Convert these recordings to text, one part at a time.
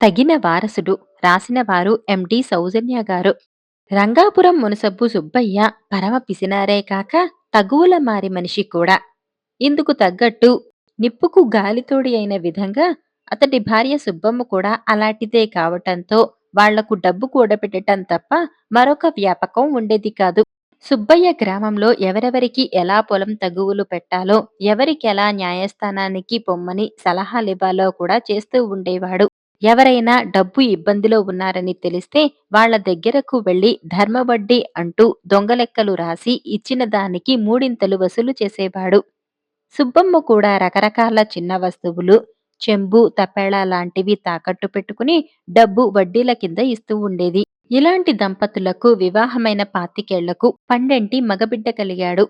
తగిన వారసుడు. రాసినవారు ఎండి సౌజన్య గారు. రంగాపురం మునసబ్బు సుబ్బయ్య పరమ పిసినారే కాక తగువుల మారి మనిషి కూడా. ఇందుకు తగ్గట్టు నిప్పుకు గాలితోడి అయిన విధంగా అతడి భార్య సుబ్బమ్మ కూడా అలాంటిదే కావటంతో వాళ్లకు డబ్బు కూడబెట్టటం తప్ప మరొక వ్యాపకం ఉండేది కాదు. సుబ్బయ్య గ్రామంలో ఎవరెవరికి ఎలా పొలం తగువులు పెట్టాలో, ఎవరికెలా న్యాయస్థానానికి పొమ్మని సలహాలివ్వాలో కూడా చేస్తూ ఉండేవాడు. ఎవరైనా డబ్బు ఇబ్బందిలో ఉన్నారని తెలిస్తే వాళ్ళ దగ్గరకు వెళ్లి ధర్మవడ్డీ అంటూ దొంగలెక్కలు రాసి ఇచ్చిన దానికి మూడింతలు వసూలు చేసేవాడు. సుబ్బమ్మ కూడా రకరకాల చిన్న వస్తువులు, చెంబు, తపేళా లాంటివి తాకట్టు పెట్టుకుని డబ్బు వడ్డీల కింద ఇస్తూ ఉండేది. ఇలాంటి దంపతులకు వివాహమైన 25 పండంటి మగబిడ్డ కలిగాడు.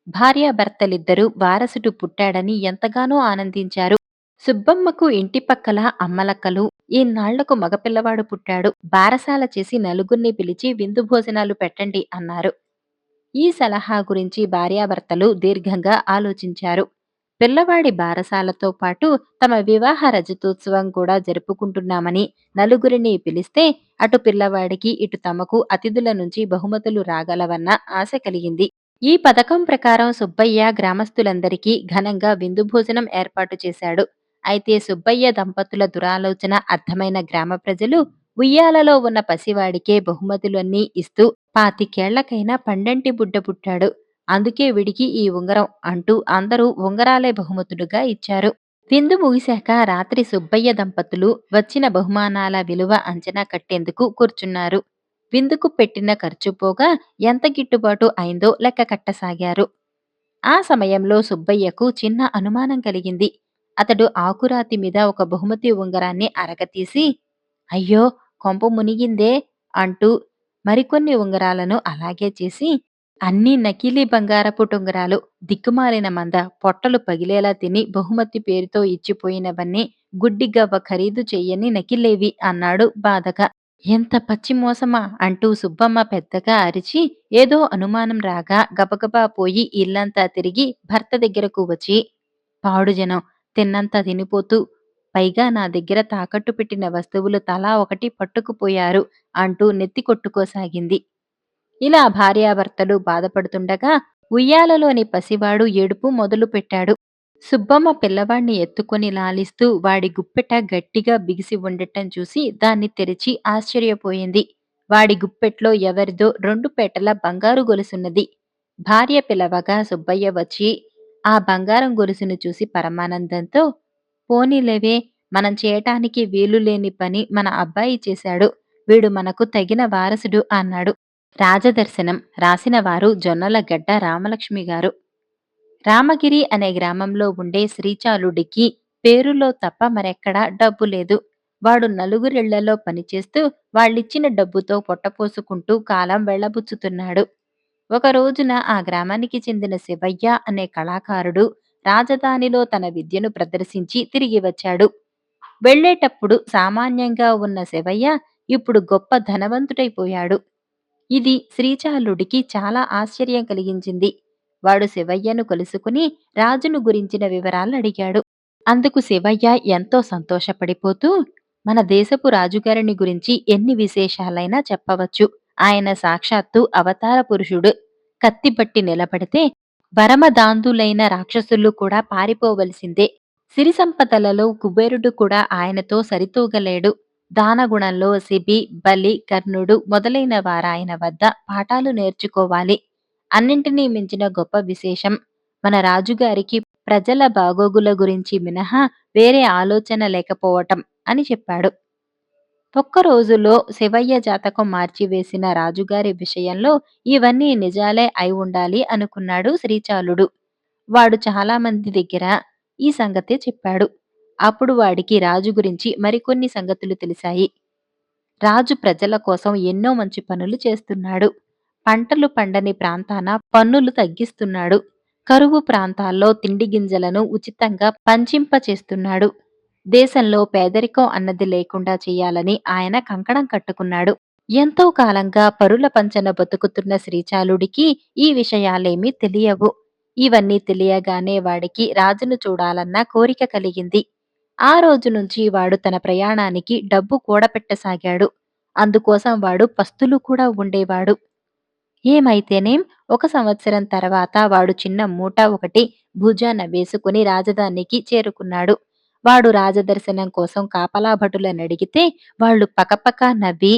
భార్యాభర్తలిద్దరూ వారసుడు పుట్టాడని ఎంతగానో ఆనందించారు. సుబ్బమ్మకు ఇంటి పక్కల అమ్మలక్కలు ఈనాళ్లకు మగపిల్లవాడు పుట్టాడు, బారసాల చేసి నలుగుర్ని పిలిచి విందు భోజనాలు పెట్టండి అన్నారు. ఈ సలహా గురించి భార్యాభర్తలు దీర్ఘంగా ఆలోచించారు. పిల్లవాడి బారసాలతో పాటు తమ వివాహ రజతోత్సవం కూడా జరుపుకుంటున్నామని నలుగురిని పిలిస్తే అటు పిల్లవాడికి ఇటు తమకు అతిథుల నుంచి బహుమతులు రాగలవన్న ఆశ కలిగింది. ఈ పథకం ప్రకారం సుబ్బయ్య గ్రామస్తులందరికీ ఘనంగా విందు భోజనం ఏర్పాటు చేశాడు. అయితే సుబ్బయ్య దంపతుల దురాలోచన అర్థమైన గ్రామ ప్రజలు ఉయ్యాలలో ఉన్న పసివాడికే బహుమతులన్నీ ఇస్తూ 25 పండంటి బుడ్డ పుట్టాడు, అందుకే విడికి ఈ ఉంగరం అంటూ అందరూ ఉంగరాలే బహుమతులుగా ఇచ్చారు. విందు ముగిశాక రాత్రి సుబ్బయ్య దంపతులు వచ్చిన బహుమానాల విలువ అంచనా కట్టేందుకు కూర్చున్నారు. విందుకు పెట్టిన ఖర్చు పోగా ఎంత గిట్టుబాటు అయిందో లెక్క కట్టసాగారు. ఆ సమయంలో సుబ్బయ్యకు చిన్న అనుమానం కలిగింది. అతడు ఆకురాతి మీద ఒక బహుమతి ఉంగరాన్ని అరగతీసి, అయ్యో, కొంప మునిగిందే అంటూ మరికొన్ని ఉంగరాలను అలాగే చేసి, అన్నీ నకిలీ బంగారపు ఉంగరాలు, దిక్కుమాలిన మంద, పొట్టలు పగిలేలా తిని బహుమతి పేరుతో ఇచ్చిపోయినవన్నీ గుడ్డిగవ్వ ఖరీదు చెయ్యని నకిలేవి అన్నాడు బాధగా. ఎంత పచ్చి మోసమా అంటూ సుబ్బమ్మ పెద్దగా అరిచి ఏదో అనుమానం రాగా గబగబా పోయి ఇల్లంతా తిరిగి భర్త దగ్గరకు వచ్చి, పాడు జనం, తిన్నంత తినిపోతూ పైగా నా దగ్గర తాకట్టు పెట్టిన వస్తువులు తలా ఒకటి పట్టుకుపోయారు అంటూ నెత్తి కొట్టుకోసాగింది. ఇలా భార్యాభర్తలు బాధపడుతుండగా ఉయ్యాలలోని పసివాడు ఏడుపు మొదలుపెట్టాడు. సుబ్బమ్మ పిల్లవాణ్ణి ఎత్తుకొని లాలిస్తూ వాడి గుప్పెట గట్టిగా బిగిసి ఉండటం చూసి దాన్ని తెరిచి ఆశ్చర్యపోయింది. వాడి గుప్పెట్లో ఎవరిదో 2 పేటల బంగారు గొలుసున్నది. భార్య పిలవగా సుబ్బయ్య వచ్చి ఆ బంగారం గొలుసును చూసి పరమానందంతో, పోనీలేవే, మనం చేయటానికి వీలులేని పని మన అబ్బాయి చేశాడు, వీడు మనకు తగిన వారసుడు అన్నాడు. రాజదర్శనం. రాసినవారు జొన్నలగడ్డ రామలక్ష్మి గారు. రామగిరి అనే గ్రామంలో ఉండే శ్రీచాలుడికి పేరులో తప్ప మరెక్కడా డబ్బు లేదు. వాడు నలుగురిళ్లలో పనిచేస్తూ వాళ్ళిచ్చిన డబ్బుతో పొట్టపోసుకుంటూ కాలం వెళ్లబుచ్చుతున్నాడు. ఒక రోజున ఆ గ్రామానికి చెందిన శివయ్య అనే కళాకారుడు రాజధానిలో తన విద్యను ప్రదర్శించి తిరిగి వచ్చాడు. వెళ్ళేటప్పుడు సామాన్యంగా ఉన్న శివయ్య ఇప్పుడు గొప్ప ధనవంతుడైపోయాడు. ఇది శ్రీచాలుడికి చాలా ఆశ్చర్యం కలిగించింది. వాడు శివయ్యను కలుసుకుని రాజును గురించిన వివరాలడిగాడు. అందుకు శివయ్య ఎంతో సంతోషపడిపోతూ, మన దేశపు రాజుగారిని గురించి ఎన్ని విశేషాలైనా చెప్పవచ్చు. ఆయన సాక్షాత్తు అవతార పురుషుడు. కత్తిబట్టి నిలబడితే పరమదాంధులైన రాక్షసులు కూడా పారిపోవలసిందే. సిరి సంపదలలో కుబేరుడు కూడా ఆయనతో సరితూగలేడు. దానగుణంలో శిబి, బలి, కర్ణుడు మొదలైన వారాయన వద్ద పాఠాలు నేర్చుకోవాలి. అన్నింటినీ మించిన గొప్ప విశేషం, మన రాజుగారికి ప్రజల బాగోగుల గురించి మినహా వేరే ఆలోచన లేకపోవటం అని చెప్పాడు. ఒక్క రోజులో శివయ్య జాతకం మార్చివేసిన రాజుగారి విషయంలో ఇవన్నీ నిజాలే అయి ఉండాలి అనుకున్నాడు శ్రీచాలుడు. వాడు చాలామంది దగ్గర ఈ సంగతే చెప్పాడు. అప్పుడు వాడికి రాజు గురించి మరికొన్ని సంగతులు తెలిసాయి. రాజు ప్రజల కోసం ఎన్నో మంచి పనులు చేస్తున్నాడు. పంటలు పండని ప్రాంతాన పన్నులు తగ్గిస్తున్నాడు. కరువు ప్రాంతాల్లో తిండి గింజలను ఉచితంగా పంచింపచేస్తున్నాడు. దేశంలో పేదరికం అన్నది లేకుండా చెయ్యాలని ఆయన కంకణం కట్టుకున్నాడు. ఎంతో కాలంగా పరుల పంచన బతుకుతున్న శ్రీచాలుడికి ఈ విషయాలేమీ తెలియవు. ఇవన్నీ తెలియగానే వాడికి రాజును చూడాలన్న కోరిక కలిగింది. ఆ రోజు నుంచి వాడు తన ప్రయాణానికి డబ్బు కూడబెట్టసాగాడు. అందుకోసం వాడు పస్తులు కూడా ఉండేవాడు. ఏమైతేనేం ఒక సంవత్సరం తర్వాత వాడు చిన్న మూట ఒకటి భుజాన వేసుకుని రాజధానికి చేరుకున్నాడు. వాడు రాజదర్శనం కోసం కాపలా భటులనడిగితే వాళ్ళు పకపక నవ్వి,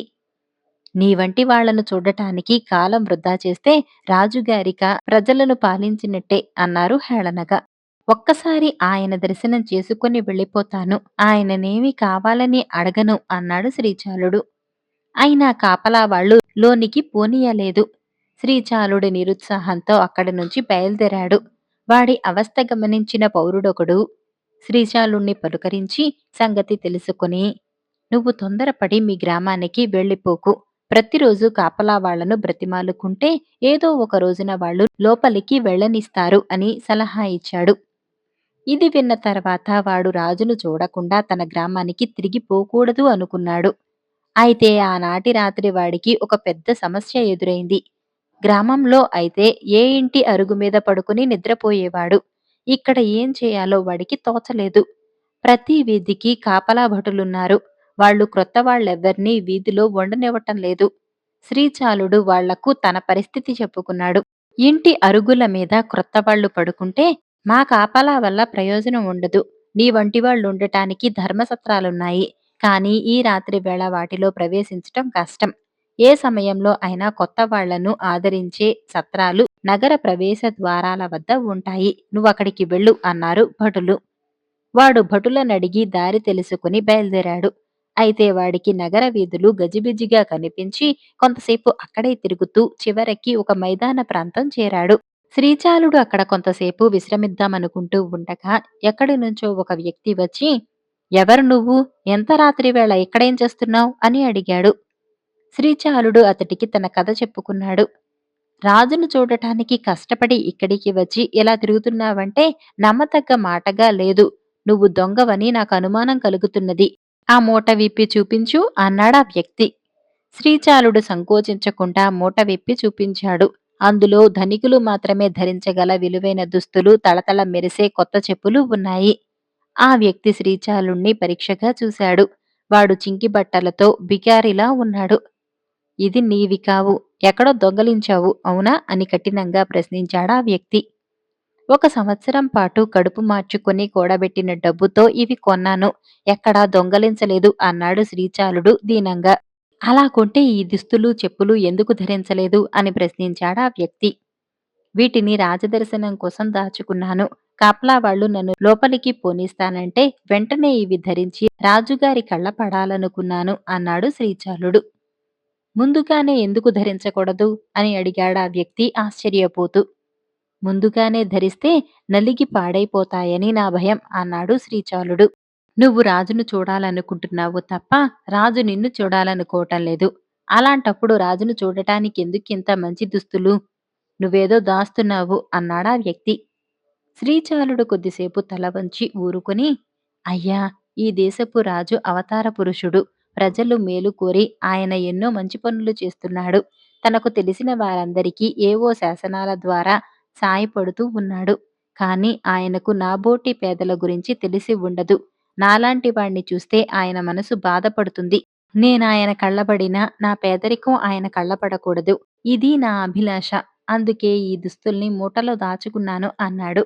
నీ వంటి వాళ్లను చూడటానికి కాలం వృధా చేస్తే రాజుగారిక ప్రజలను పాలించినట్టే అన్నారు హేళనగా. ఒక్కసారి ఆయన దర్శనం చేసుకుని వెళ్ళిపోతాను. ఆయననేమీ కావాలని అడగను అన్నాడు శ్రీచాలుడు. అయినా కాపలా వాళ్ళు లోనికి పోనీయలేదు. శ్రీచాలుడి నిరుత్సాహంతో అక్కడి నుంచి బయలుదేరాడు. వాడి అవస్థ గమనించిన పౌరుడొకడు శ్రీశాలుణ్ణి పలుకరించి సంగతి తెలుసుకుని, నువ్వు తొందరపడి మీ గ్రామానికి వెళ్ళిపోకు. ప్రతిరోజు కాపలా వాళ్లను బ్రతిమాలుకుంటే ఏదో ఒక రోజున వాళ్ళు లోపలికి వెళ్ళనిస్తారు అని సలహా ఇచ్చాడు. ఇది విన్న తర్వాత వాడు రాజును చూడకుండా తన గ్రామానికి తిరిగి పోకూడదు అనుకున్నాడు. అయితే ఆనాటి రాత్రి వాడికి ఒక పెద్ద సమస్య ఎదురైంది. గ్రామంలో అయితే ఏ ఇంటి అరుగు మీద పడుకుని నిద్రపోయేవాడు. ఇక్కడ ఏం చేయాలో వాడికి తోచలేదు. ప్రతి వీధికి కాపలా భటులున్నారు. వాళ్ళు క్రొత్త వాళ్ళెవ్వర్నీ వీధిలో ఉండనివ్వటం లేదు. శ్రీచాలుడు వాళ్లకు తన పరిస్థితి చెప్పుకున్నాడు. ఇంటి అరుగుల మీద క్రొత్తవాళ్లు పడుకుంటే మా కాపలా వల్ల ప్రయోజనం ఉండదు. నీ వంటి వాళ్ళుండటానికి ధర్మసత్రాలున్నాయి. కానీ ఈ రాత్రి వేళ వాటిలో ప్రవేశించటం కష్టం. ఏ సమయంలో అయినా కొత్త వాళ్లను ఆదరించే సత్రాలు నగర ప్రవేశ ద్వారాల వద్ద ఉంటాయి. నువ్వక్కడికి వెళ్ళు అన్నారు భటులు. వాడు భటులనడిగి దారి తెలుసుకుని బయలుదేరాడు. అయితే వాడికి నగర వీధులు గజిబిజిగా కనిపించి కొంతసేపు అక్కడే తిరుగుతూ చివరికి ఒక మైదాన ప్రాంతం చేరాడు. శ్రీచాలుడు అక్కడ కొంతసేపు విశ్రమిద్దామనుకుంటూ ఉండగా ఎక్కడి నుంచో ఒక వ్యక్తి వచ్చి, ఎవరు నువ్వు? ఎంత రాత్రి వేళ ఇక్కడేం చేస్తున్నావు? అని అడిగాడు. శ్రీచాలుడు అతడికి తన కథ చెప్పుకున్నాడు. రాజును చూడటానికి కష్టపడి ఇక్కడికి వచ్చి ఇలా తిరుగుతున్నావంటే నమ్మతగ్గ మాటగా లేదు. నువ్వు దొంగవని నాకు అనుమానం కలుగుతున్నది. ఆ మూట విప్పి చూపించు అన్నాడా వ్యక్తి. శ్రీచాలుడు సంకోచించకుండా మూట విప్పి చూపించాడు. అందులో ధనికులు మాత్రమే ధరించగల విలువైన దుస్తులు, తళతళ మెరిసే కొత్త చెప్పులు ఉన్నాయి. ఆ వ్యక్తి శ్రీచాలుణ్ణి పరీక్షగా చూశాడు. వాడు చింకి బట్టలతో బికారిలా ఉన్నాడు. ఇది నీవి కావు. ఎక్కడో దొంగలించావు, అవునా? అని కఠినంగా ప్రశ్నించాడా వ్యక్తి. ఒక సంవత్సరం పాటు కడుపు మార్చుకుని కూడబెట్టిన డబ్బుతో ఇవి కొన్నాను. ఎక్కడా దొంగలించలేదు అన్నాడు శ్రీచాలుడు దీనంగా. అలా కొంటే ఈ దుస్తులు, చెప్పులు ఎందుకు ధరించలేదు? అని ప్రశ్నించాడా వ్యక్తి. వీటిని రాజదర్శనం కోసం దాచుకున్నాను. కాపలా వాళ్ళు నన్ను లోపలికి పోనిస్తానంటే వెంటనే ఇవి ధరించి రాజుగారి కళ్ళ పడాలనుకున్నాను అన్నాడు శ్రీచాలుడు. ముందుగానే ఎందుకు ధరించకూడదు? అని అడిగాడా వ్యక్తి ఆశ్చర్యపోతూ. ముందుగానే ధరిస్తే నలిగి పాడైపోతాయని నా భయం అన్నాడు శ్రీచాలుడు. నువ్వు రాజును చూడాలనుకుంటున్నావు తప్ప రాజు నిన్ను చూడాలనుకోవటం లేదు. అలాంటప్పుడు రాజును చూడటానికెందుకింత మంచి దుస్తులు? నువ్వేదో దాస్తున్నావు అన్నాడా వ్యక్తి. శ్రీచాలుడు కొద్దిసేపు తల వంచి ఊరుకుని, అయ్యా, ఈ దేశపు రాజు అవతార పురుషుడు. ప్రజలు మేలు కోరి ఆయన ఎన్నో మంచి పనులు చేస్తున్నాడు. తనకు తెలిసిన వారందరికీ ఏవో శాసనాల ద్వారా సాయపడుతూ ఉన్నాడు. కాని ఆయనకు నాబోటి పేదల గురించి తెలిసి ఉండదు. నాలాంటి వాణ్ణి చూస్తే ఆయన మనసు బాధపడుతుంది. నేనాయన కళ్ళబడినా నా పేదరికం ఆయన కళ్ళపడకూడదు. ఇది నా అభిలాష. అందుకే ఈ దుస్తుల్ని మూటలో దాచుకున్నాను అన్నాడు.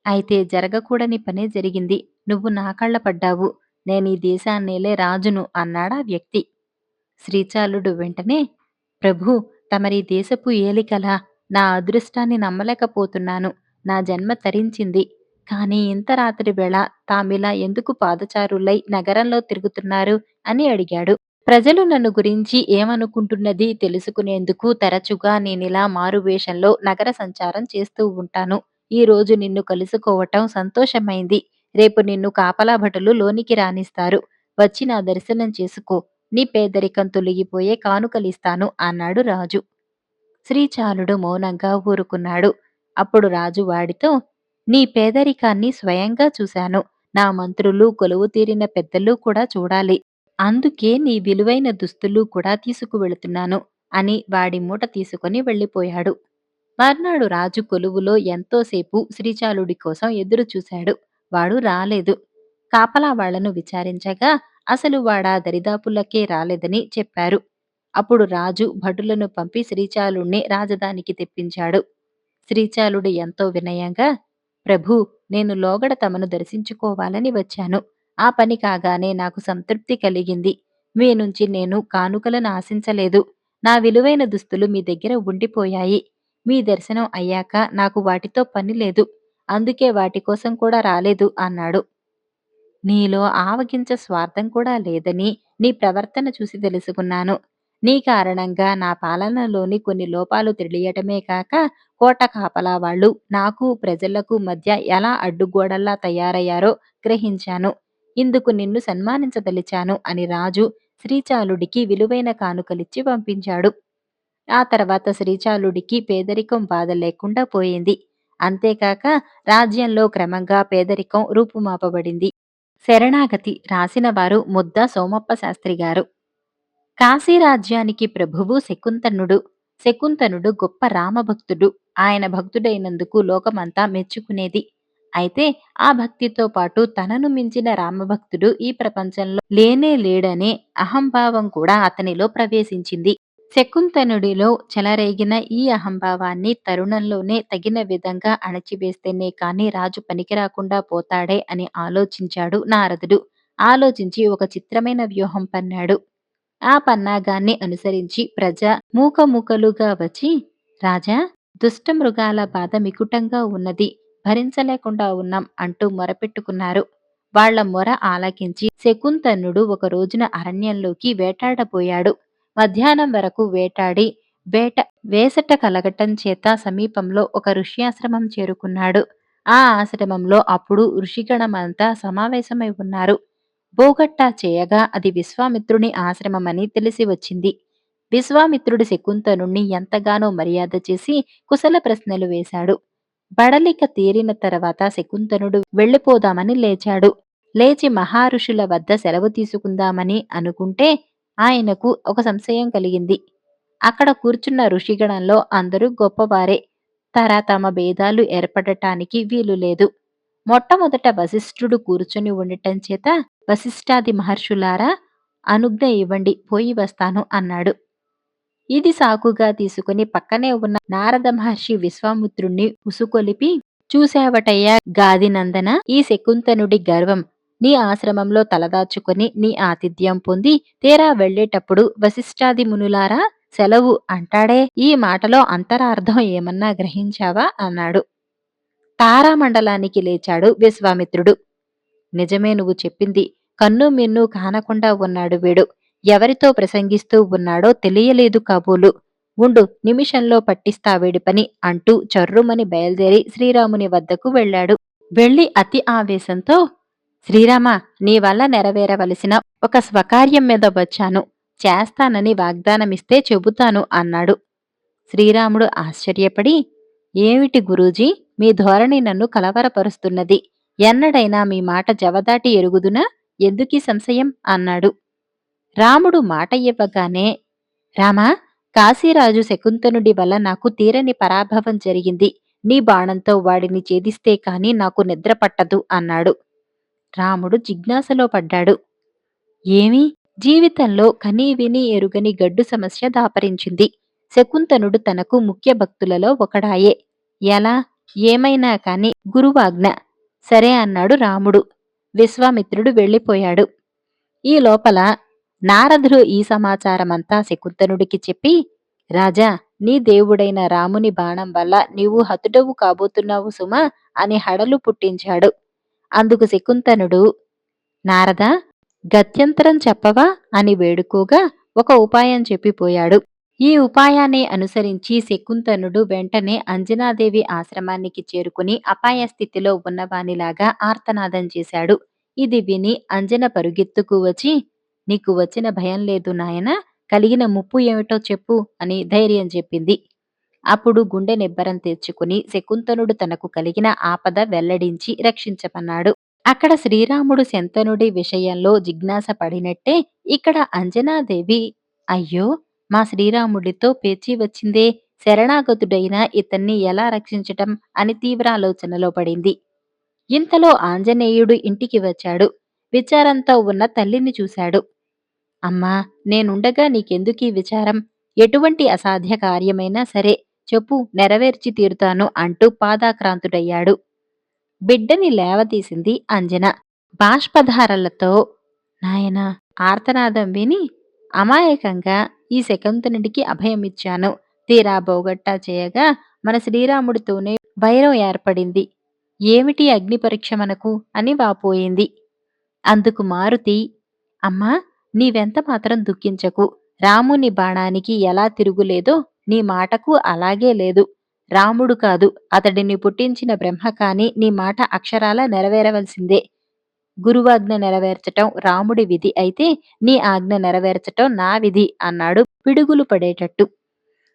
అయితే జరగకూడని పనే జరిగింది. నువ్వు నా కళ్ళ పడ్డావు. నేనీ దేశాన్నేలే రాజును అన్నాడా వ్యక్తి. శ్రీచాలుడు వెంటనే, ప్రభూ, తమరి దేశపు ఏలికలా? నా అదృష్టాన్ని నమ్మలేకపోతున్నాను. నా జన్మ తరించింది. కాని ఇంత రాత్రి వేళ తామిలా ఎందుకు పాదచారులై నగరంలో తిరుగుతున్నారు? అని అడిగాడు. ప్రజలు నన్ను గురించి ఏమనుకుంటున్నది తెలుసుకునేందుకు తరచుగా నేనిలా మారువేషంలో నగర సంచారం చేస్తూ ఉంటాను. ఈ రోజు నిన్ను కలుసుకోవటం సంతోషమైంది. రేపు నిన్ను కాపలా భటులు లోనికి రానిస్తారు. వచ్చి నా దర్శనం చేసుకో. నీ పేదరికం తొలగిపోయే కానుకలిస్తాను అన్నాడు రాజు. శ్రీచాలుడు మౌనంగా ఊరుకున్నాడు. అప్పుడు రాజు వాడితో, నీ పేదరికాన్ని స్వయంగా చూశాను. నా మంత్రులు, కొలువు తీరిన పెద్దలు కూడా చూడాలి. అందుకే నీ విలువైన దుస్తులు కూడా తీసుకువెళుతున్నాను అని వాడి మూట తీసుకుని వెళ్ళిపోయాడు. మర్నాడు రాజు కొలువులో ఎంతోసేపు శ్రీచాలుడి కోసం ఎదురు చూశాడు. వాడు రాలేదు. కాపలా వాళ్లను విచారించగా అసలు వాడా దరిదాపులకే రాలేదని చెప్పారు. అప్పుడు రాజు భటులను పంపి శ్రీచాలుణ్ణి రాజధానికి తెప్పించాడు. శ్రీచాలుడు ఎంతో వినయంగా, ప్రభూ, నేను లోగడ తమను దర్శించుకోవాలని వచ్చాను. ఆ పని కాగానే నాకు సంతృప్తి కలిగింది. మీ నుంచి నేను కానుకలను ఆశించలేదు. నా విలువైన దుస్తులు మీ దగ్గర ఉండిపోయాయి. మీ దర్శనం అయ్యాక నాకు వాటితో పని లేదు. అందుకే వాటి కోసం కూడా రాలేదు అన్నాడు. నీలో ఆవగించ స్వార్థం కూడా లేదని నీ ప్రవర్తన చూసి తెలుసుకున్నాను. నీ కారణంగా నా పాలనలోని కొన్ని లోపాలు తెలియటమే కాక కోట కాపలా వాళ్ళు నాకు ప్రజలకు మధ్య ఎలా అడ్డుగోడల్లా తయారయ్యారో గ్రహించాను. ఇందుకు నిన్ను సన్మానించదలిచాను అని రాజు శ్రీచాలుడికి విలువైన కానుకలిచ్చి పంపించాడు. ఆ తర్వాత శ్రీచాలుడికి పేదరికం బాధ లేకుండా పోయింది. అంతేకాక రాజ్యంలో క్రమంగా పేదరికం రూపుమాపబడింది. శరణాగతి రాసినవారు ముద్ద సోమప్ప శాస్త్రి గారు. కాశీరాజ్యానికి ప్రభువు శకుంతనుడు. శకుంతనుడు గొప్ప రామభక్తుడు. ఆయన భక్తుడైనందుకు లోకమంతా మెచ్చుకునేది. అయితే ఆ భక్తితో పాటు తనను మించిన రామభక్తుడు ఈ ప్రపంచంలో లేనే లేడనే అహంభావం కూడా అతనిలో ప్రవేశించింది. శకుంతనుడిలో చెలరేగిన ఈ అహంభావాన్ని తరుణంలోనే తగిన విధంగా అణచివేస్తేనే కాని రాజు పనికిరాకుండా పోతాడే అని ఆలోచించాడు నారదుడు. ఆలోచించి ఒక చిత్రమైన వ్యూహం పన్నాడు. ఆ పన్నాగాన్ని అనుసరించి ప్రజ మూకముకలుగా వచ్చి, రాజా, దుష్టమృగాల బాధ మికుటంగా ఉన్నది, భరించలేకుండా ఉన్నాం అంటూ మొరపెట్టుకున్నారు. వాళ్ల మొర ఆలకించి శకుంతనుడు ఒక రోజున అరణ్యంలోకి వేటాడబోయాడు. మధ్యాహ్నం వరకు వేటాడి వేట వేసట కలగటం చేత సమీపంలో ఒక ఋష్యాశ్రమం చేరుకున్నాడు. ఆ ఆశ్రమంలో అప్పుడు ఋషిగణమంతా సమావేశమై ఉన్నారు. బోగట్టా చేయగా అది విశ్వామిత్రుని ఆశ్రమమని తెలిసి వచ్చింది. విశ్వామిత్రుడు శకుంతనుణ్ణి ఎంతగానో మర్యాద చేసి కుశల ప్రశ్నలు వేశాడు. బడలిక తీరిన తర్వాత శకుంతనుడు వెళ్ళిపోదామని లేచాడు. లేచి మహారుషుల వద్ద సెలవు తీసుకుందామని అనుకుంటే ఆయనకు ఒక సంశయం కలిగింది. అక్కడ కూర్చున్న ఋషిగణంలో అందరూ గొప్పవారే. తమ భేదాలు ఏర్పడటానికి వీలు లేదు. మొట్టమొదట వశిష్ఠుడు కూర్చొని ఉండటం చేత, వశిష్ఠాది మహర్షులారా, అనుజ్ఞ ఇవ్వండి, పోయి వస్తాను అన్నాడు. ఇది సాకుగా తీసుకుని పక్కనే ఉన్న నారద మహర్షి విశ్వామిత్రుణ్ణి ఉసుకొలిపి, చూశావటయ్యా గాదినందన, ఈ శకుంతనుడి గర్వం. నీ ఆశ్రమంలో తలదాచుకొని నీ ఆతిథ్యం పొంది తీరా వెళ్లేటప్పుడు వశిష్ఠాది మునులారా సెలవు అంటాడే, ఈ మాటలో అంతరార్థం ఏమన్నా గ్రహించావా అన్నాడు. తారామండలానికి లేచాడు విశ్వామిత్రుడు. నిజమే నువ్వు చెప్పింది. కన్ను మిన్ను కానకుండా ఉన్నాడు వీడు. ఎవరితో ప్రసంగిస్తూ ఉన్నాడో తెలియలేదు కాబోలు. ఉండు, నిమిషంలో పట్టిస్తా వీడి పని అంటూ చర్రుమని బయలుదేరి శ్రీరాముని వద్దకు వెళ్ళాడు. వెళ్ళి అతి ఆవేశంతో, శ్రీరామ, నీ వల్ల నెరవేరవలసిన ఒక స్వకార్యం మీద వచ్చాను. చేస్తానని వాగ్దానమిస్తే చెబుతాను అన్నాడు. శ్రీరాముడు ఆశ్చర్యపడి, ఏమిటి గురూజీ, మీ ధోరణి నన్ను కలవరపరుస్తున్నది. ఎన్నడైనా మీ మాట జవదాటి ఎరుగుదునా? ఎందుకీ సంశయం అన్నాడు. రాముడు మాట ఇవ్వగానే, రామా, కాశీరాజు శకుంతనుడి వల్ల నాకు తీరని పరాభవం జరిగింది. నీ బాణంతో వాడిని ఛేదిస్తే కాని నాకు నిద్ర పట్టదు అన్నాడు. రాముడు జిజ్ఞాసలో పడ్డాడు. ఏమి? జీవితంలో కనీ విని ఎరుగని గడ్డు సమస్య దాపరించింది. శకుంతనుడు తనకు ముఖ్య భక్తులలో ఒకడాయే. ఎలా? ఏమైనా కాని గురువాజ్ఞ. సరే అన్నాడు రాముడు. విశ్వామిత్రుడు వెళ్ళిపోయాడు. ఈ లోపల నారదుడు ఈ సమాచారమంతా శకుంతనుడికి చెప్పి, రాజా, నీ దేవుడైన రాముని బాణం వల్ల నీవు హతుడవు కాబోతున్నావు సుమా అని హడలు పుట్టించాడు. అందుకు శకుంతనుడు, నారదా, గత్యంతరం చెప్పవా అని వేడుకోగా ఒక ఉపాయం చెప్పిపోయాడు. ఈ ఉపాయాన్ని అనుసరించి శకుంతనుడు వెంటనే అంజనాదేవి ఆశ్రమానికి చేరుకుని అపాయ స్థితిలో ఉన్నవానిలాగా ఆర్తనాదం చేశాడు. ఇది విని అంజన పరుగెత్తుకు వచ్చి, నీకు వచ్చిన భయం లేదు నాయనా, కలిగిన ముప్పు ఏమిటో చెప్పు అని ధైర్యం చెప్పింది. అప్పుడు గుండె నిబ్బరం తెచ్చుకుని శకుంతనుడు తనకు కలిగిన ఆపద వెల్లడించి రక్షించమన్నాడు. అక్కడ శ్రీరాముడు శంతనుడి విషయంలో జిజ్ఞాస పడినట్టే ఇక్కడ అంజనాదేవి, అయ్యో, మా శ్రీరాముడితో పేచీ వచ్చిందే, శరణాగతుడైన ఇతన్ని ఎలా రక్షించటం అని తీవ్ర ఆలోచనలో పడింది. ఇంతలో ఆంజనేయుడు ఇంటికి వచ్చాడు. విచారంతో ఉన్న తల్లిని చూశాడు. అమ్మా, నేనుండగా నీకెందుకీ విచారం? ఎటువంటి అసాధ్య కార్యమైనా సరే చెప్పు, నెరవేర్చి తీరుతాను అంటూ పాదాక్రాంతుడయ్యాడు. బిడ్డని లేవదీసింది అంజన. బాష్పధారలతో నాయనా ఆర్తనాదం విని అమాయకంగా ఈ శకుంతనుడికి అభయమిచ్చాను. తీరా బోగట్టా చేయగా మన శ్రీరాముడితోనే వైరం ఏర్పడింది. ఏమిటి అగ్ని పరీక్ష మనకు అని వాపోయింది. అందుకు మారుతి, అమ్మా, నీవెంత మాత్రం దుఃఖించకు. రాముని బాణానికి ఎలా తిరుగులేదో నీ మాటకు అలాగే లేదు. రాముడు కాదు, అతడిని పుట్టించిన బ్రహ్మ కాని నీ మాట అక్షరాలా నెరవేరవలసిందే. గురువాజ్ఞ నెరవేర్చటం రాముడి విధి అయితే నీ ఆజ్ఞ నెరవేర్చటం నా విధి అన్నాడు పిడుగులు పడేటట్టు.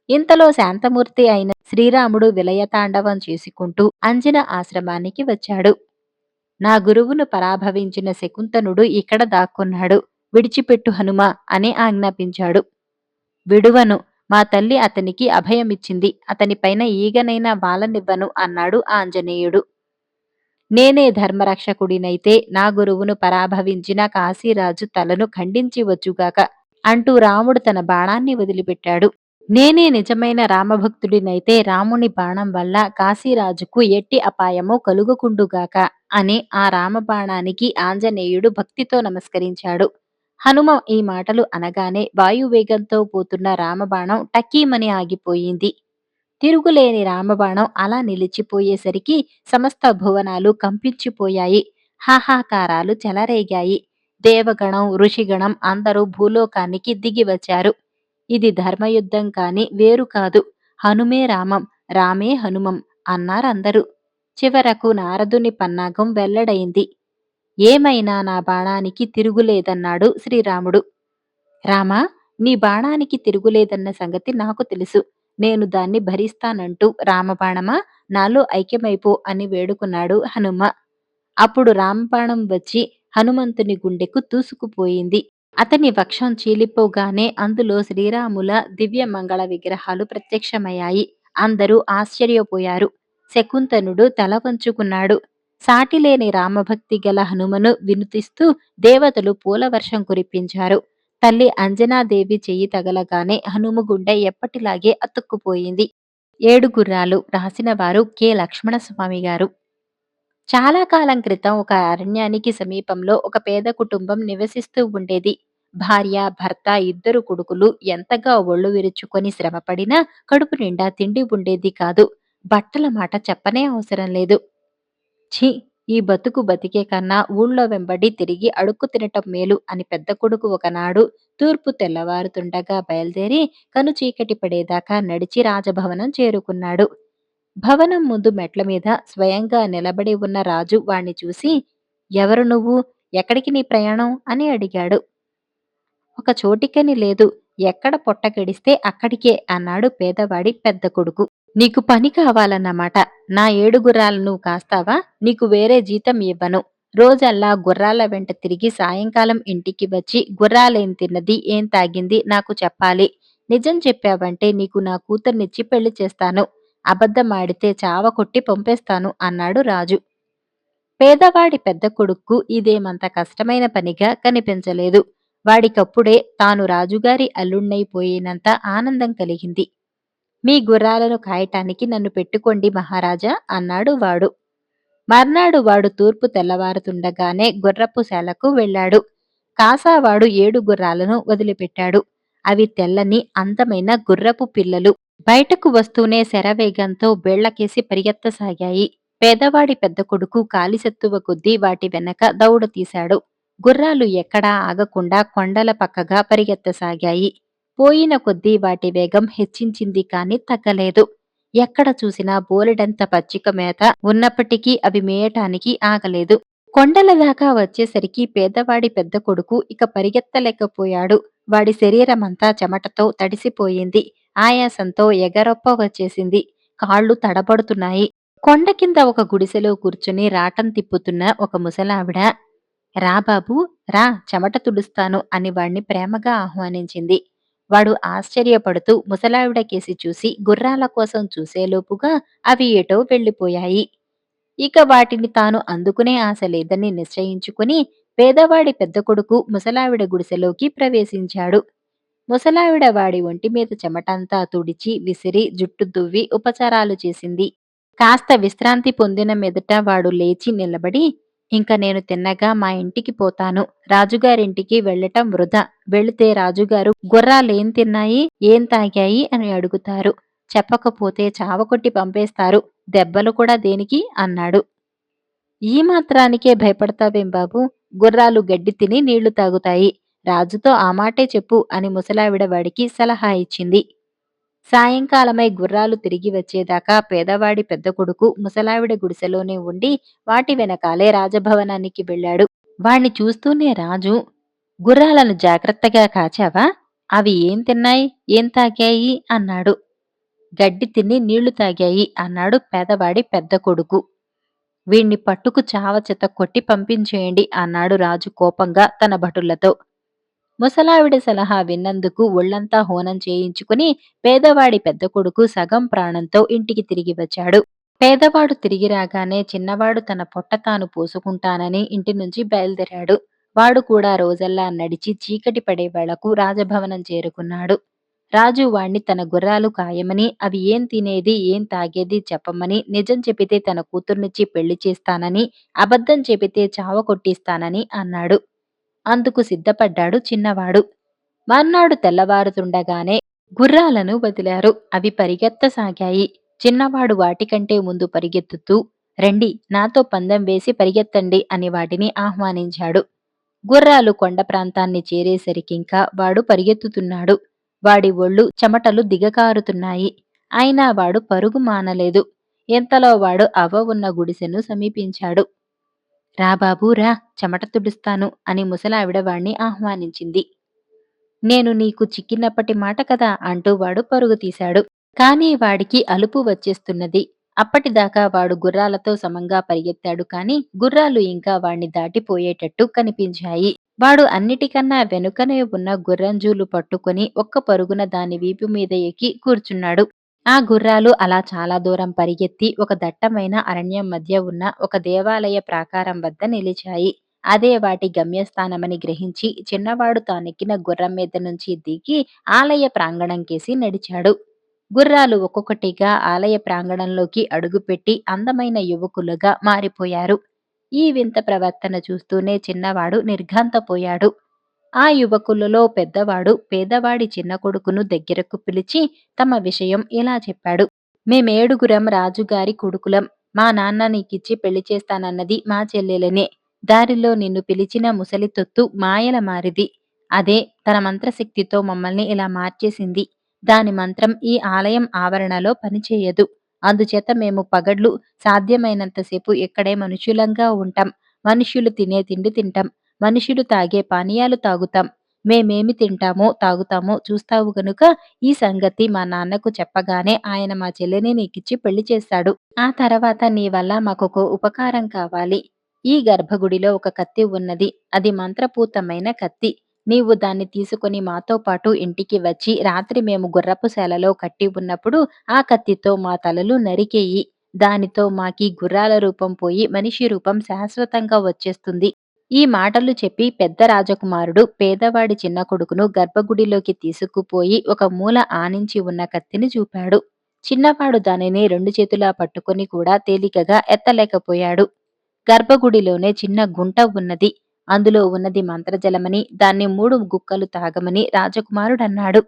ఇంతలో శాంతమూర్తి అయిన శ్రీరాముడు విలయతాండవం చేసుకుంటూ అంజన ఆశ్రమానికి వచ్చాడు. నా గురువును పరాభవించిన శకుంతనుడు ఇక్కడ దాక్కున్నాడు. విడిచిపెట్టు హనుమా అని ఆజ్ఞాపించాడు. విడువను. మా తల్లి అతనికి అభయమిచ్చింది. అతనిపైన ఈగనైనా వాలనివ్వను అన్నాడు ఆంజనేయుడు. నేనే ధర్మరక్షకుడినైతే నా గురువును పరాభవించిన కాశీరాజు తలను ఖండించి వచ్చుగాక అంటూ రాముడు తన బాణాన్ని వదిలిపెట్టాడు. నేనే నిజమైన రామభక్తుడినైతే రాముని బాణం వల్ల కాశీరాజుకు ఎట్టి అపాయమో కలుగకుండుగాక అని ఆ రామబాణానికి ఆంజనేయుడు భక్తితో నమస్కరించాడు. హనుమ ఈ మాటలు అనగానే వాయువేగంతో పోతున్న రామబాణం టక్కీమని ఆగిపోయింది. తిరుగులేని రామబాణం అలా నిలిచిపోయేసరికి సమస్త భువనాలు కంపించిపోయాయి. హాహాకారాలు చెలరేగాయి. దేవగణం, ఋషిగణం అందరూ భూలోకానికి దిగివచ్చారు. ఇది ధర్మయుద్ధం కాని వేరు కాదు. హనుమే రామం, రామే హనుమం అన్నారందరూ. చివరకు నారదుని పన్నాగం వెల్లడైంది. ఏమైనా నా బాణానికి తిరుగులేదన్నాడు శ్రీరాముడు. రామా, నీ బాణానికి తిరుగులేదన్న సంగతి నాకు తెలుసు. నేను దాన్ని భరిస్తానంటూ రామబాణమా, నాలో ఐక్యమైపో అని వేడుకున్నాడు హనుమ. అప్పుడు రామబాణం వచ్చి హనుమంతుని గుండెకు దూసుకుపోయింది. అతని వక్షం చీలిపోగానే అందులో శ్రీరాముల దివ్య మంగళ విగ్రహాలు ప్రత్యక్షమయ్యాయి. అందరూ ఆశ్చర్యపోయారు. శకుంతనుడు తల వంచుకున్నాడు. సాటిలేని రామభక్తి గల హనుమను వినుతిస్తూ దేవతలు పూలవర్షం కురిపించారు. తల్లి అంజనాదేవి చెయ్యి తగలగానే హనుమ గుండె ఎప్పటిలాగే అతుక్కుపోయింది. ఏడు గుర్రాలు రాసినవారు కె లక్ష్మణస్వామి గారు. చాలా కాలం క్రితం ఒక అరణ్యానికి సమీపంలో ఒక పేద కుటుంబం నివసిస్తూ ఉండేది. భార్య, భర్త, ఇద్దరు కొడుకులు ఎంతగా ఒళ్ళు విరుచుకొని శ్రమపడినా కడుపు నిండా తిండి ఉండేది కాదు. బట్టల మాట చెప్పనే అవసరం లేదు. ఛీ! ఈ బతుకు బతికే కన్నా ఊళ్ళో వెంబడి తిరిగి అడుక్కు తినటం మేలు అని పెద్ద కొడుకు ఒకనాడు తూర్పు తెల్లవారుతుండగా బయలుదేరి కనుచీకటి పడేదాకా నడిచి రాజభవనం చేరుకున్నాడు. భవనం ముందు మెట్ల మీద స్వయంగా నిలబడి ఉన్న రాజు వాణ్ణి చూసి, ఎవరు నువ్వు? ఎక్కడికి నీ ప్రయాణం? అని అడిగాడు. ఒక చోటికని లేదు. ఎక్కడ పొట్ట గడిస్తే అక్కడికే అన్నాడు పేదవాడి పెద్ద కొడుకు. నీకు పని కావాలన్నమాట. నా 7 గుర్రాలను కాస్తావా? నీకు వేరే జీతం ఇవ్వను. రోజల్లా గుర్రాల వెంట తిరిగి సాయంకాలం ఇంటికి వచ్చి గుర్రాలేం తిన్నది, ఏం తాగింది నాకు చెప్పాలి. నిజం చెప్పావంటే నీకు నా కూతుర్నిచ్చి పెళ్లి చేస్తాను. అబద్ధమాడితే చావకొట్టి పంపేస్తాను అన్నాడు రాజు. పేదవాడి పెద్ద కొడుక్కు ఇదేమంత కష్టమైన పనిగా కనిపించలేదు. వాడికప్పుడే తాను రాజుగారి అల్లుణ్ణైపోయినంత ఆనందం కలిగింది. మీ గుర్రాలను కాయటానికి నన్ను పెట్టుకోండి మహారాజా అన్నాడు వాడు. మర్నాడు వాడు తూర్పు తెల్లవారుతుండగానే గుర్రపు శాలకు వెళ్ళాడు. కాసావాడు 7 గుర్రాలను వదిలిపెట్టాడు. అవి తెల్లని అందమైన గుర్రపు పిల్లలు. బయటకు వస్తూనే శరవేగంతో బేళ్లకేసి పరిగెత్తసాగాయి. పేదవాడి పెద్ద కొడుకు కాలిసెత్తువ కొద్దీ వాటి వెనక దౌడ తీశాడు. గుర్రాలు ఎక్కడా ఆగకుండా కొండల పక్కగా పరిగెత్తసాగాయి. పోయిన కొద్దీ వాటి వేగం హెచ్చించింది కాని తగ్గలేదు. ఎక్కడ చూసినా బోలెడంత పచ్చిక మేత ఉన్నప్పటికీ అవి మేయటానికి ఆగలేదు. కొండల దాకా వచ్చేసరికి పేదవాడి పెద్ద కొడుకు ఇక పరిగెత్తలేకపోయాడు. వాడి శరీరమంతా చెమటతో తడిసిపోయింది. ఆయాసంతో ఎగరొప్ప వచ్చేసింది. కాళ్ళు తడబడుతున్నాయి. కొండ కింద ఒక గుడిసెలో కూర్చుని రాటం తిప్పుతున్న ఒక ముసలావిడ, రా బాబూ, రా, చెమట తుడుస్తాను అని వాణ్ణి ప్రేమగా ఆహ్వానించింది. వాడు ఆశ్చర్యపడుతూ ముసలావిడకేసి చూసి గుర్రాల కోసం చూసేలోపుగా అవి ఏటో వెళ్ళిపోయాయి. ఇక వాటిని తాను అందుకునే ఆశ లేదని నిశ్చయించుకుని పేదవాడి పెద్ద కొడుకు ముసలావిడ గుడిసెలోకి ప్రవేశించాడు. ముసలావిడ వాడి ఒంటి మీద చెమటంతా తుడిచి, విసిరి, జుట్టు దువ్వి ఉపచారాలు చేసింది. కాస్త విశ్రాంతి పొందిన మీదట వాడు లేచి నిలబడి, ఇంక నేను తిన్నగా మా ఇంటికి పోతాను. రాజుగారింటికి వెళ్ళటం వృధా. వెళితే రాజుగారు గుర్రాలేం తిన్నాయి, ఏం తాగాయి అని అడుగుతారు. చెప్పకపోతే చావకొట్టి పంపేస్తారు. దెబ్బలు కూడా దేనికి అన్నాడు. ఈ మాత్రానికే భయపడతావేం బాబూ? గుర్రాలు గడ్డి తిని నీళ్లు తాగుతాయి. రాజుతో ఆ మాటే చెప్పు అని ముసలావిడ వాడికి సలహా ఇచ్చింది. సాయంకాలమై గుర్రాలు తిరిగి వచ్చేదాకా పేదవాడి పెద్ద కొడుకు ముసలావిడ గుడిసెలోనే ఉండి వాటి వెనకాలే రాజభవనానికి వెళ్ళాడు. వాణ్ణి చూస్తూనే రాజు, గుర్రాలను జాగ్రత్తగా కాచావా? అవి ఏం తిన్నాయి, ఏం తాగాయి అన్నాడు. గడ్డి తిని నీళ్లు తాగాయి అన్నాడు పేదవాడి పెద్ద కొడుకు. వీణ్ణి పట్టుకు చావచిత కొట్టి పంపించేయండి అన్నాడు రాజు కోపంగా తన భటులతో. ముసలావిడ సలహా విన్నందుకు ఒళ్లంతా హోనం చేయించుకుని పేదవాడి పెద్ద కొడుకు సగం ప్రాణంతో ఇంటికి తిరిగి వచ్చాడు. పేదవాడు తిరిగి రాగానే చిన్నవాడు తన పొట్ట తాను పోసుకుంటానని ఇంటి నుంచి బయలుదేరాడు. వాడు కూడా రోజల్లా నడిచి చీకటి పడే వేళకు రాజభవనం చేరుకున్నాడు. రాజు వాణ్ణి తన గుర్రాలు కాయమని, అవి ఏం తినేది ఏం తాగేది చెప్పమని, నిజం చెబితే తన కూతుర్నిచ్చి పెళ్లి చేస్తానని, అబద్ధం చెబితే చావ కొట్టిస్తానని అన్నాడు. అందుకు సిద్ధపడ్డాడు చిన్నవాడు. మర్నాడు తెల్లవారుతుండగానే గుర్రాలను వదిలారు. అవి పరిగెత్తసాగాయి. చిన్నవాడు వాటికంటే ముందు పరిగెత్తుతూ, రండి నాతో పందెం వేసి పరిగెత్తండి అని వాటిని ఆహ్వానించాడు. గుర్రాలు కొండ ప్రాంతాన్ని చేరేసరికింకా వాడు పరిగెత్తుతున్నాడు. వాడి ఒళ్ళు చెమటలు దిగకారుతున్నాయి. అయినా వాడు పరుగు మానలేదు. ఇంతలో వాడు అవ్వ ఉన్న గుడిసెను సమీపించాడు. రా బాబూ రా, చెమట తుడుస్తాను అని ముసలావిడ వాణ్ణి ఆహ్వానించింది. నేను నీకు చిక్కినప్పటి మాట కదా అంటూ వాడు పరుగు తీశాడు. కానీ వాడికి అలుపు వచ్చేస్తున్నది. అప్పటిదాకా వాడు గుర్రాలతో సమంగా పరిగెత్తాడు కాని గుర్రాలు ఇంకా వాణ్ణి దాటిపోయేటట్టు కనిపించాయి. వాడు అన్నిటికన్నా వెనుకనే ఉన్న గుర్రంజూలు పట్టుకుని ఒక్క పరుగున దాని వీపు మీద ఎక్కి కూర్చున్నాడు. ఆ గుర్రాలు అలా చాలా దూరం పరిగెత్తి ఒక దట్టమైన అరణ్యం మధ్య ఉన్న ఒక దేవాలయ ప్రాకారం వద్ద నిలిచాయి. అదే వాటి గమ్యస్థానమని గ్రహించి చిన్నవాడు తానెక్కిన గుర్రం మీద నుంచి దిగి ఆలయ ప్రాంగణం కేసి నడిచాడు. గుర్రాలు ఒక్కొక్కటిగా ఆలయ ప్రాంగణంలోకి అడుగుపెట్టి అందమైన యువకులుగా మారిపోయారు. ఈ వింత ప్రవర్తన చూస్తూనే చిన్నవాడు నిర్ఘాంతపోయాడు. ఆ యువకులలో పెద్దవాడు పేదవాడి చిన్న కొడుకును దగ్గరకు పిలిచి తమ విషయం ఇలా చెప్పాడు. మేమేడుగురం రాజుగారి కొడుకులం. మా నాన్న నీకిచ్చి పెళ్లి చేస్తానన్నది మా చెల్లెలనే. దారిలో నిన్ను పిలిచిన ముసలి తొత్తు మాయల మారిది. అదే తన మంత్రశక్తితో మమ్మల్ని ఇలా మార్చేసింది. దాని మంత్రం ఈ ఆలయం ఆవరణలో పనిచేయదు. అందుచేత మేము పగడ్లు సాధ్యమైనంతసేపు ఇక్కడే మనుషులంగా ఉంటాం. మనుష్యులు తినే తిండి తింటాం. మనుషులు తాగే పానీయాలు తాగుతాం. మేమేమి తింటామో తాగుతామో చూస్తావు గనుక ఈ సంగతి మా నాన్నకు చెప్పగానే ఆయన మా చెల్లిని నీకిచ్చి పెళ్లి చేస్తాడు. ఆ తర్వాత నీ వల్ల మాకొక ఉపకారం కావాలి. ఈ గర్భగుడిలో ఒక కత్తి ఉన్నది. అది మంత్రపూతమైన కత్తి. నీవు దాన్ని తీసుకొని మాతో పాటు ఇంటికి వచ్చి రాత్రి మేము గుర్రపు శాలలో కట్టి ఉన్నప్పుడు ఆ కత్తితో మా తలలు నరికేయి. దానితో మాకీ గుర్రాల రూపం పోయి మనిషి రూపం శాశ్వతంగా వచ్చేస్తుంది. ఈ మాటలు చెప్పి పెద్ద రాజకుమారుడు పేదవాడి చిన్న కొడుకును గర్భగుడిలోకి తీసుకుపోయి ఒక మూల ఆనించి ఉన్న కత్తిని చూపాడు. చిన్నవాడు దానిని రెండు చేతులా పట్టుకొని కూడా తేలికగా ఎత్తలేకపోయాడు. గర్భగుడిలోనే చిన్న గుంట ఉన్నది. అందులో ఉన్నది మంత్రజలమని, దాన్ని 3 గుక్కలు తాగమని రాజకుమారుడన్నాడు.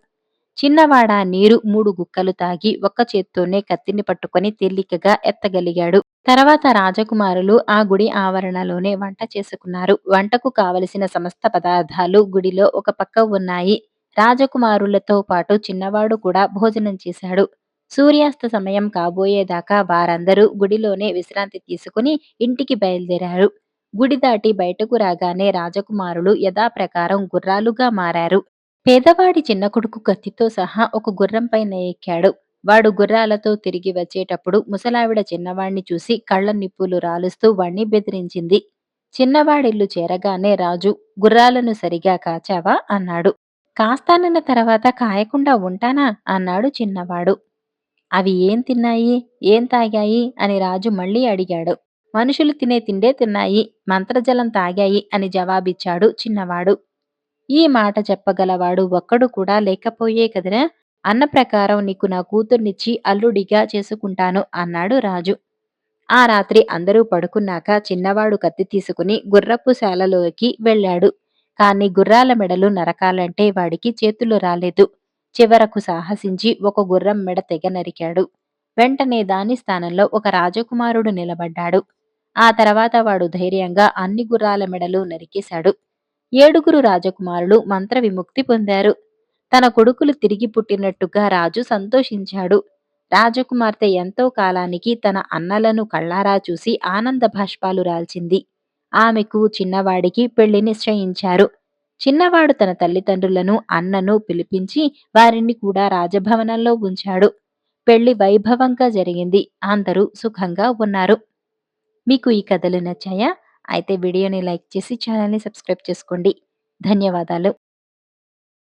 చిన్నవాడా నీరు 3 గుక్కలు తాగి ఒక్క చేత్తోనే కత్తిని పట్టుకొని తేలికగా ఎత్తగలిగాడు. తర్వాత రాజకుమారులు ఆ గుడి ఆవరణలోనే వంట చేసుకున్నారు. వంటకు కావలసిన సమస్త పదార్థాలు గుడిలో ఒక పక్క ఉన్నాయి. రాజకుమారులతో పాటు చిన్నవాడు కూడా భోజనం చేశాడు. సూర్యాస్త సమయం కాబోయేదాకా వారందరూ గుడిలోనే విశ్రాంతి తీసుకుని ఇంటికి బయలుదేరారు. గుడి దాటి బయటకు రాగానే రాజకుమారులు యథాప్రకారం గుర్రాలుగా మారారు. పేదవాడి చిన్న కొడుకు కత్తితో సహా ఒక గుర్రం పైన ఎక్కాడు. వాడు గుర్రాలతో తిరిగి వచ్చేటప్పుడు ముసలావిడ చిన్నవాణ్ణి చూసి కళ్ళ నిప్పులు రాలుస్తూ వాణ్ణి బెదిరించింది. చిన్నవాడిల్లు చేరగానే రాజు, గుర్రాలను సరిగా కాచావా అన్నాడు. కాస్తానన్న తర్వాత కాయకుండా ఉంటానా అన్నాడు చిన్నవాడు. అవి ఏం తిన్నాయి, ఏం తాగాయి అని రాజు మళ్ళీ అడిగాడు. మనుషులు తినే తిండే తిన్నాయి, మంత్రజలం తాగాయి అని జవాబిచ్చాడు చిన్నవాడు. ఈ మాట చెప్పగలవాడు ఒక్కడు కూడా లేకపోయే కదరా! అన్న ప్రకారం నీకు నా కూతుర్నిచ్చి అల్లుడిగా చేసుకుంటాను అన్నాడు రాజు. ఆ రాత్రి అందరూ పడుకున్నాక చిన్నవాడు కత్తి తీసుకుని గుర్రపు శాలలోకి వెళ్ళాడు. కాని గుర్రాల మెడలు నరకాలంటే వాడికి చేతులు రాలేదు. చివరకు సాహసించి ఒక గుర్రం మెడ తెగ నరికాడు. వెంటనే దాని స్థానంలో ఒక రాజకుమారుడు నిలబడ్డాడు. ఆ తర్వాత వాడు ధైర్యంగా అన్ని గుర్రాల మెడలు నరికేశాడు. ఏడుగురు రాజకుమారులు మంత్ర విముక్తి పొందారు. తన కొడుకులు తిరిగి పుట్టినట్టుగా రాజు సంతోషించాడు. రాజకుమార్తె ఎంతో కాలానికి తన అన్నలను కళ్ళారా చూసి ఆనంద బాష్పాలు రాల్చింది. ఆమెకు చిన్నవాడికి పెళ్లి నిశ్చయించారు. చిన్నవాడు తన తల్లిదండ్రులను అన్నను పిలిపించి వారిని కూడా రాజభవనంలో ఉంచాడు. పెళ్లి వైభవంగా జరిగింది. అందరూ సుఖంగా ఉన్నారు. మీకు ఈ కథలు నచ్చాయా? అయితే వీడియోని లైక్ చేసి ఛానల్‌ని సబ్స్క్రైబ్ చేసుకోండి. ధన్యవాదాలు.